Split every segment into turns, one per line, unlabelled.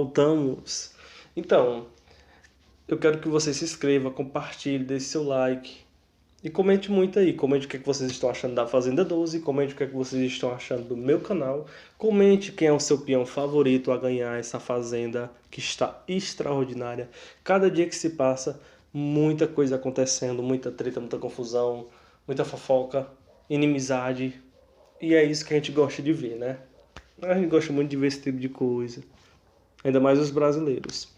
voltamos. Então, eu quero que você se inscreva, compartilhe, deixe seu like e comente muito aí. Comente o que é que vocês estão achando da Fazenda 12, comente o que é que vocês estão achando do meu canal, comente quem é o seu peão favorito a ganhar essa fazenda que está extraordinária. Cada dia que se passa, muita coisa acontecendo, muita treta, muita confusão, muita fofoca, inimizade. E é isso que a gente gosta de ver, né? A gente gosta muito de ver esse tipo de coisa. Ainda mais os brasileiros.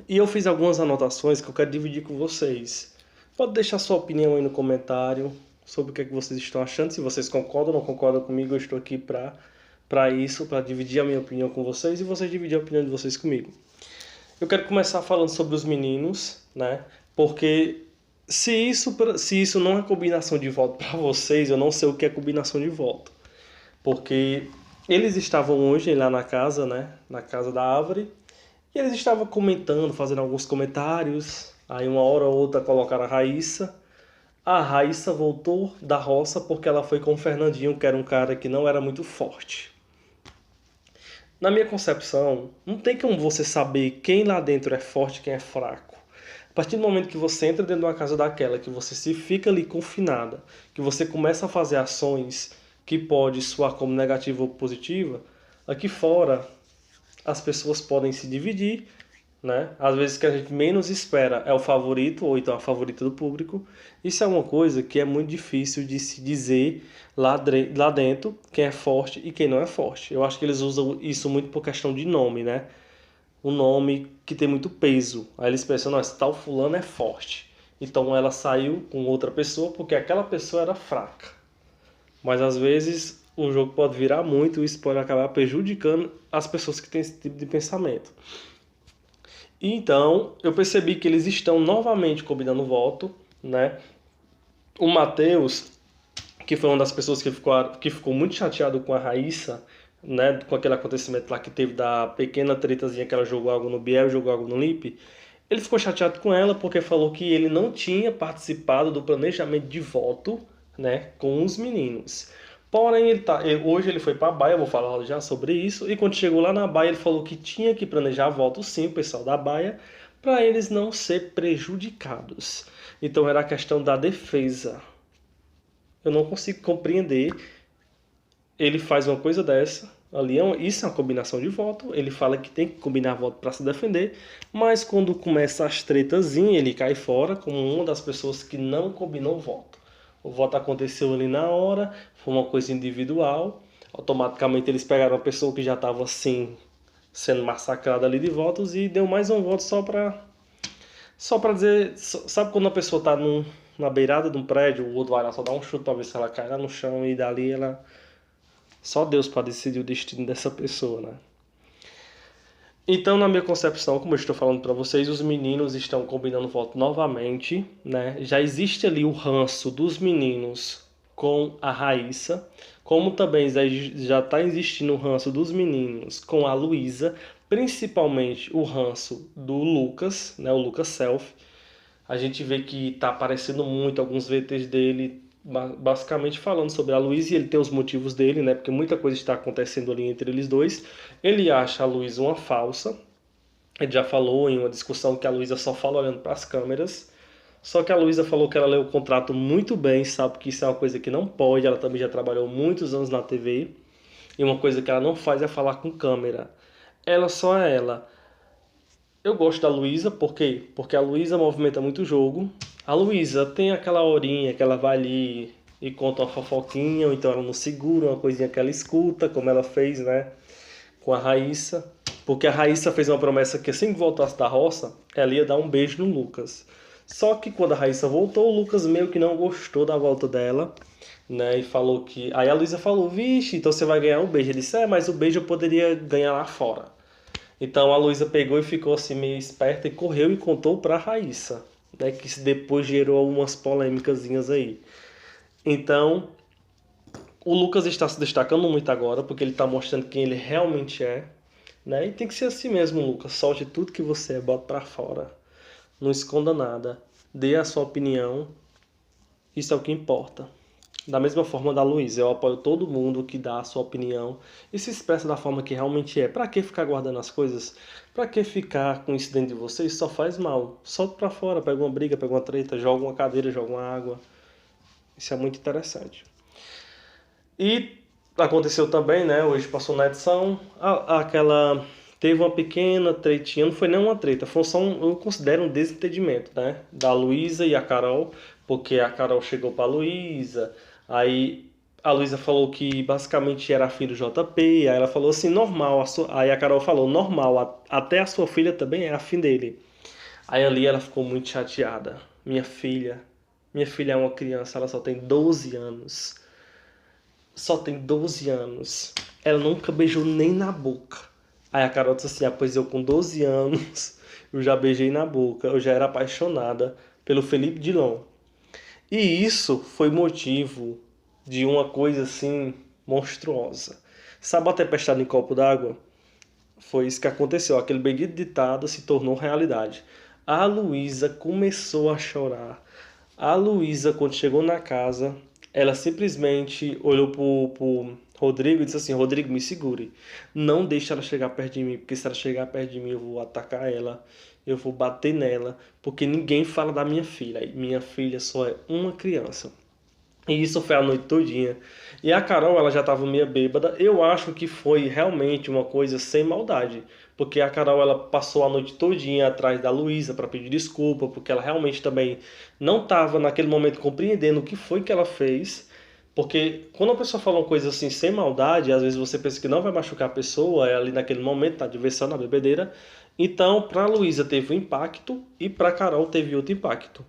E eu fiz algumas anotações que eu quero dividir com vocês. Pode deixar sua opinião aí no comentário sobre o que é que vocês estão achando. Se vocês concordam ou não concordam comigo, eu estou aqui para isso, para dividir a minha opinião com vocês e vocês dividir a opinião de vocês comigo. Eu quero começar falando sobre os meninos, né? Porque se isso não é combinação de voto para vocês, eu não sei o que é combinação de voto. Porque eles estavam hoje lá na casa, né? Na casa da árvore. E eles estavam comentando, fazendo alguns comentários. Aí uma hora ou outra colocaram a Raíssa. A Raíssa voltou da roça porque ela foi com o Fernandinho, que era um cara que não era muito forte. Na minha concepção, não tem como você saber quem lá dentro é forte e quem é fraco. A partir do momento que você entra dentro de uma casa daquela, que você se fica ali confinada, que você começa a fazer ações que pode soar como negativa ou positiva, aqui fora as pessoas podem se dividir, né? Às vezes o que a gente menos espera é o favorito, ou então a favorita do público. Isso é uma coisa que é muito difícil de se dizer lá dentro quem é forte e quem não é forte. Eu acho que eles usam isso muito por questão de nome, né? Um nome que tem muito peso. Aí eles pensam, não, esse tal fulano é forte. Então ela saiu com outra pessoa porque aquela pessoa era fraca. Mas às vezes o jogo pode virar muito e isso pode acabar prejudicando as pessoas que têm esse tipo de pensamento. Então, eu percebi que eles estão novamente combinando voto, né? O Matheus, que foi uma das pessoas que ficou muito chateado com a Raíssa, né? Com aquele acontecimento lá que teve da pequena tretazinha que ela jogou algo no Biel, jogou algo no Lipe. Ele ficou chateado com ela porque falou que ele não tinha participado do planejamento de voto, né? Com os meninos. Porém, hoje ele foi para a Baia, eu vou falar já sobre isso. E quando chegou lá na Baia, ele falou que tinha que planejar voto sim, o pessoal da Baia, para eles não ser prejudicados. Então era a questão da defesa. Eu não consigo compreender. Ele faz uma coisa dessa, ali isso é uma combinação de voto. Ele fala que tem que combinar voto para se defender, mas quando começa as tretazinhas, ele cai fora como uma das pessoas que não combinou voto. O voto aconteceu ali na hora, foi uma coisa individual. Automaticamente eles pegaram uma pessoa que já estava assim, sendo massacrada ali de votos e deu mais um voto só para dizer, sabe quando a pessoa está na beirada de um prédio, o outro vai lá só dar um chute para ver se ela cai lá no chão e dali ela só Deus para decidir o destino dessa pessoa, né? Então, na minha concepção, como eu estou falando para vocês, os meninos estão combinando voto novamente, né? Já existe ali o ranço dos meninos com a Raíssa, como também já está existindo o ranço dos meninos com a Luísa, principalmente o ranço do Lucas, né? O Lucas Self. A gente vê que está aparecendo muito alguns VTs dele, basicamente falando sobre a Luísa, e ele tem os motivos dele, né? Porque muita coisa está acontecendo ali entre eles dois. Ele acha a Luísa uma falsa. Ele já falou em uma discussão que a Luísa só fala olhando para as câmeras. Só que a Luísa falou que ela leu o contrato muito bem, sabe que isso é uma coisa que não pode. Ela também já trabalhou muitos anos na TV. E uma coisa que ela não faz é falar com câmera. Ela só é ela. Eu gosto da Luísa, por quê? Porque a Luísa movimenta muito o jogo. A Luísa tem aquela horinha que ela vai ali e conta uma fofoquinha, ou então ela não segura uma coisinha que ela escuta, como ela fez, né, com a Raíssa. Porque a Raíssa fez uma promessa que assim que voltasse da roça, ela ia dar um beijo no Lucas. Só que quando a Raíssa voltou, o Lucas meio que não gostou da volta dela, né, e falou que... Aí a Luísa falou, vixe, então você vai ganhar um beijo. Ele disse, mas o beijo eu poderia ganhar lá fora. Então a Luísa pegou e ficou assim meio esperta e correu e contou para a Raíssa, né, que isso depois gerou algumas polêmicasinhas aí. Então o Lucas está se destacando muito agora porque ele está mostrando quem ele realmente é, né? E tem que ser assim mesmo, Lucas. Solte tudo que você é, bota para fora, não esconda nada, dê a sua opinião. Isso é o que importa. Da mesma forma da Luísa, eu apoio todo mundo que dá a sua opinião e se expressa da forma que realmente é. Pra que ficar guardando as coisas? Pra que ficar com isso dentro de você? Isso só faz mal. Solta pra fora, pega uma briga, pega uma treta, joga uma cadeira, joga uma água. Isso é muito interessante. E aconteceu também, né? Hoje passou na edição, aquela. Teve uma pequena tretinha, não foi nem uma treta, foi só eu considero um desentendimento, né? Da Luísa e a Carol, porque a Carol chegou pra Luísa, aí a Luísa falou que basicamente era filho do JP, aí ela falou assim, normal, aí a Carol falou, normal, até a sua filha também é afim dele. Aí ali ela ficou muito chateada. Minha filha é uma criança, ela só tem 12 anos. Só tem 12 anos. Ela nunca beijou nem na boca. Aí a Carol disse assim: ah, pois eu com 12 anos, eu já beijei na boca, eu já era apaixonada pelo Felipe Dilon. E isso foi motivo de uma coisa assim monstruosa. Sabe a tempestade em copo d'água? Foi isso que aconteceu. Aquele bendito ditado se tornou realidade. A Luísa começou a chorar. A Luísa, quando chegou na casa, ela simplesmente olhou pro Rodrigo e disse assim: Rodrigo, me segure. Não deixe ela chegar perto de mim, porque se ela chegar perto de mim, eu vou atacar ela, eu vou bater nela, porque ninguém fala da minha filha. E minha filha só é uma criança. E isso foi a noite todinha. E a Carol, ela já estava meio bêbada. Eu acho que foi realmente uma coisa sem maldade. Porque a Carol, ela passou a noite todinha atrás da Luísa para pedir desculpa. Porque ela realmente também não estava naquele momento compreendendo o que foi que ela fez. Porque quando a pessoa fala uma coisa assim sem maldade, às vezes você pensa que não vai machucar a pessoa. É ali naquele momento, tá diversão na bebedeira. Então, para a Luísa teve um impacto e para a Carol teve outro impacto,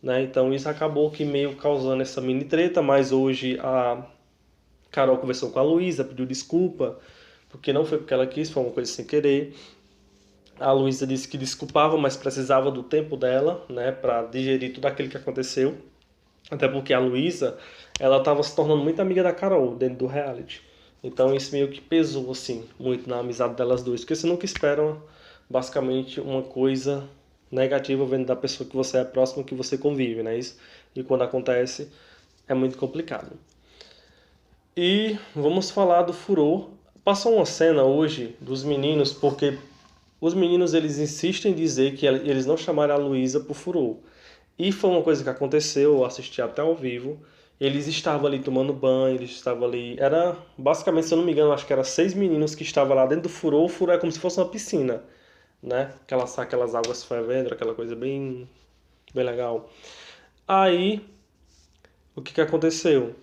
né? Então isso acabou que meio causando essa mini treta, mas hoje a Carol conversou com a Luísa, pediu desculpa, porque não foi porque ela quis, foi uma coisa sem querer. A Luísa disse que desculpava, mas precisava do tempo dela, né, para digerir tudo aquilo que aconteceu. Até porque a Luísa, ela estava se tornando muito amiga da Carol dentro do reality. Então isso meio que pesou assim muito na amizade delas duas, porque você nunca espera basicamente uma coisa negativa vendo da pessoa que você é próximo, que você convive, né? Isso. E quando acontece é muito complicado. E vamos falar do furor. Passou uma cena hoje dos meninos, porque os meninos eles insistem em dizer que eles não chamaram a Luísa por furor. E foi uma coisa que aconteceu, eu assisti até ao vivo. Eles estavam ali tomando banho, eles estavam ali. Era basicamente, se eu não me engano, acho que era 6 meninos que estavam lá dentro do furor. O furor é como se fosse uma piscina, né? Aquelas águas fervendo, aquela coisa bem, bem legal. Aí, o que que aconteceu?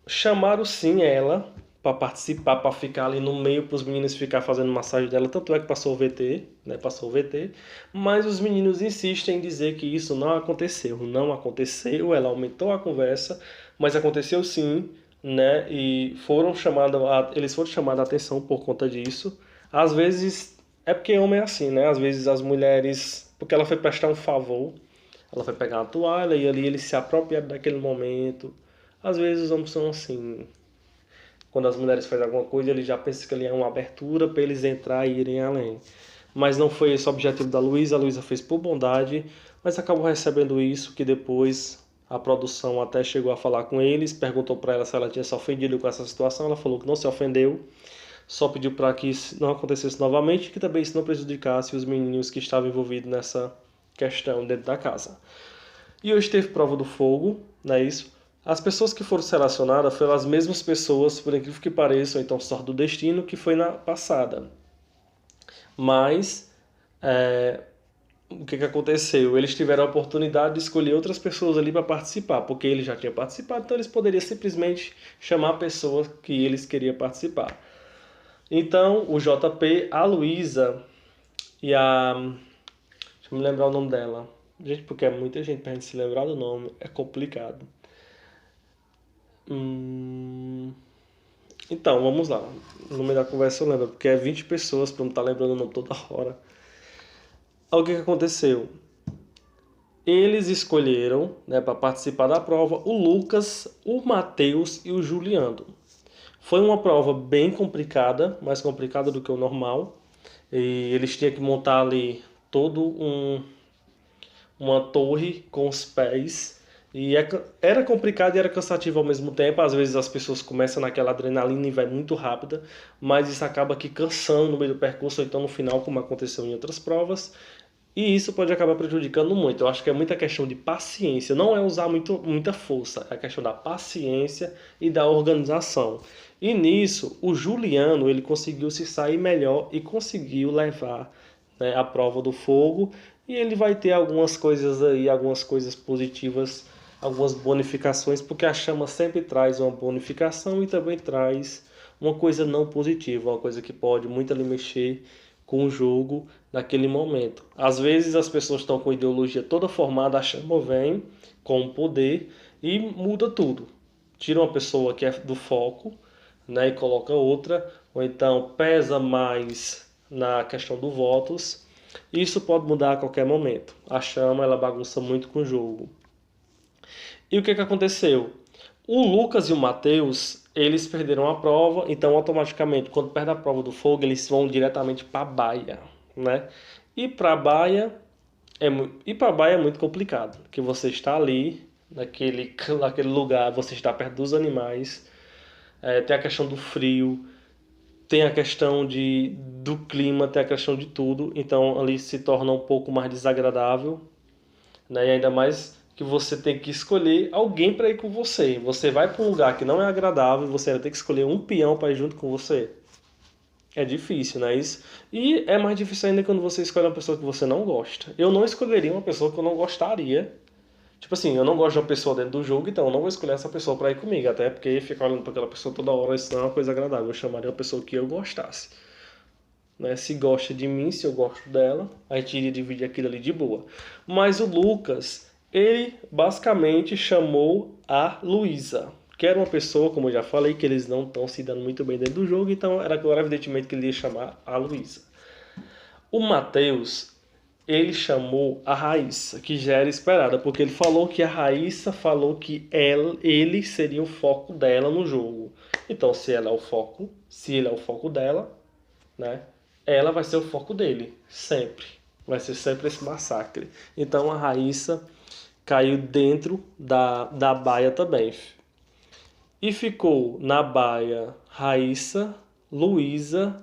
Chamaram sim ela para participar, para ficar ali no meio, para os meninos ficar fazendo massagem dela. Tanto é que passou o VT, né? Passou o VT. Mas os meninos insistem em dizer que isso não aconteceu. Não aconteceu, ela aumentou a conversa, mas aconteceu sim, né? E eles foram chamados a atenção por conta disso. Às vezes, é porque homem é assim, né? Às vezes as mulheres, porque ela foi prestar um favor, ela foi pegar uma toalha e ali eles se apropriaram daquele momento. Às vezes os homens são assim, quando as mulheres fazem alguma coisa, eles já pensam que ali é uma abertura para eles entrar e irem além. Mas não foi esse o objetivo da Luísa. A Luísa fez por bondade, mas acabou recebendo isso, que depois a produção até chegou a falar com eles, perguntou para ela se ela tinha se ofendido com essa situação. Ela falou que não se ofendeu, só pediu para que isso não acontecesse novamente e que também isso não prejudicasse os meninos que estavam envolvidos nessa questão dentro da casa. E hoje teve prova do fogo, não é isso? As pessoas que foram selecionadas foram as mesmas pessoas, por incrível que pareça, ou então sorte do destino, que foi na passada. Mas, o que que aconteceu? Eles tiveram a oportunidade de escolher outras pessoas ali para participar, porque eles já tinham participado, então eles poderiam simplesmente chamar a pessoa que eles queriam participar. Então, o JP, a Luísa e a... Deixa eu me lembrar o nome dela. Gente, porque é muita gente pra gente se lembrar do nome, é complicado. Então, vamos lá. No meio da conversa eu lembro, porque é 20 pessoas para não estar lembrando o nome toda hora. Aí o que que aconteceu? Eles escolheram, né, para participar da prova, o Lucas, o Matheus e o Juliano. Foi uma prova bem complicada, mais complicada do que o normal. E eles tinham que montar ali todo uma torre com os pés. E era complicado e era cansativo ao mesmo tempo. Às vezes as pessoas começam naquela adrenalina e vai muito rápida, mas isso acaba que cansando no meio do percurso, ou então no final, como aconteceu em outras provas. E isso pode acabar prejudicando muito. Eu acho que é muita questão de paciência. Não é usar muita força, é a questão da paciência e da organização. E nisso, o Juliano ele conseguiu se sair melhor e conseguiu levar, né, a prova do fogo. E ele vai ter algumas coisas aí, algumas coisas positivas, algumas bonificações, porque a chama sempre traz uma bonificação e também traz uma coisa não positiva, uma coisa que pode muito ali mexer com o jogo naquele momento. Às vezes as pessoas estão com a ideologia toda formada, a chama vem com o poder e muda tudo. Tira uma pessoa que é do foco, né, e coloca outra, ou então pesa mais na questão do votos. Isso pode mudar a qualquer momento. A chama ela bagunça muito com o jogo. E o que que aconteceu? O Lucas e o Matheus, eles perderam a prova, então automaticamente, quando perde a prova do fogo, eles vão diretamente para a baia, né? E para a baia é muito complicado, que você está ali naquele lugar, você está perto dos animais, tem a questão do frio, tem a questão do clima, tem a questão de tudo, então ali se torna um pouco mais desagradável, né? E ainda mais que você tem que escolher alguém para ir com você. Você vai para um lugar que não é agradável e você vai ter que escolher um peão para ir junto com você. É difícil, né? Isso. E é mais difícil ainda quando você escolhe uma pessoa que você não gosta. Eu não escolheria uma pessoa que eu não gostaria. Tipo assim, eu não gosto de uma pessoa dentro do jogo, então eu não vou escolher essa pessoa para ir comigo. Até porque ficar olhando para aquela pessoa toda hora, isso não é uma coisa agradável. Eu chamaria uma pessoa que eu gostasse, né? Se gosta de mim, se eu gosto dela, a gente iria dividir aquilo ali de boa. Mas o Lucas, ele basicamente chamou a Luísa, que era uma pessoa, como eu já falei, que eles não estão se dando muito bem dentro do jogo, então era claro, evidentemente, que ele ia chamar a Luísa. O Matheus, ele chamou a Raíssa, que já era esperada, porque ele falou que a Raíssa falou que ele seria o foco dela no jogo. Então, se ela é o foco, se ele é o foco dela, né? Ela vai ser o foco dele, sempre. Vai ser sempre esse massacre. Então a Raíssa caiu dentro da baia também. E ficou na baia Raíssa, Luísa,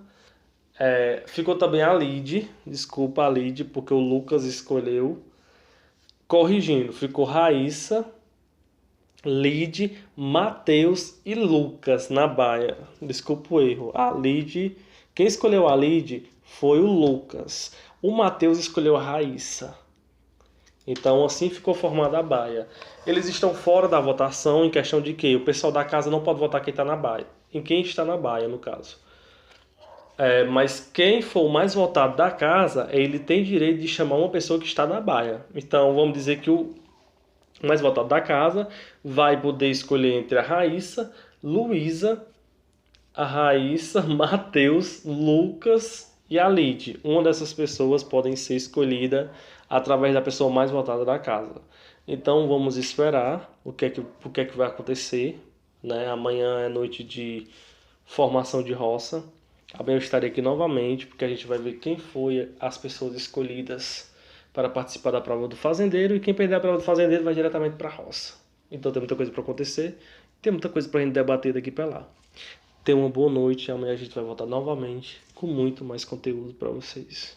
ficou também a Lid, desculpa a Lid, porque o Lucas escolheu. Corrigindo, ficou Raíssa, Lid, Matheus e Lucas na baia. Desculpa o erro. A Lid, quem escolheu a Lid foi o Lucas. O Matheus escolheu a Raíssa. Então assim ficou formada a baia. Eles estão fora da votação em questão de que o pessoal da casa não pode votar quem está na baia. Em quem está na baia, no caso. Mas quem for o mais votado da casa, ele tem direito de chamar uma pessoa que está na baia. Então vamos dizer que o mais votado da casa vai poder escolher entre a Raíssa, Luísa, a Raíssa, Matheus, Lucas e a Lid. Uma dessas pessoas podem ser escolhida através da pessoa mais votada da casa. Então vamos esperar o que é que vai acontecer, né? Amanhã é noite de formação de roça. Amanhã eu estarei aqui novamente, porque a gente vai ver quem foi as pessoas escolhidas para participar da prova do fazendeiro, e quem perder a prova do fazendeiro vai diretamente para a roça. Então tem muita coisa para acontecer, tem muita coisa para a gente debater daqui para lá. Tenha uma boa noite, amanhã a gente vai voltar novamente com muito mais conteúdo para vocês.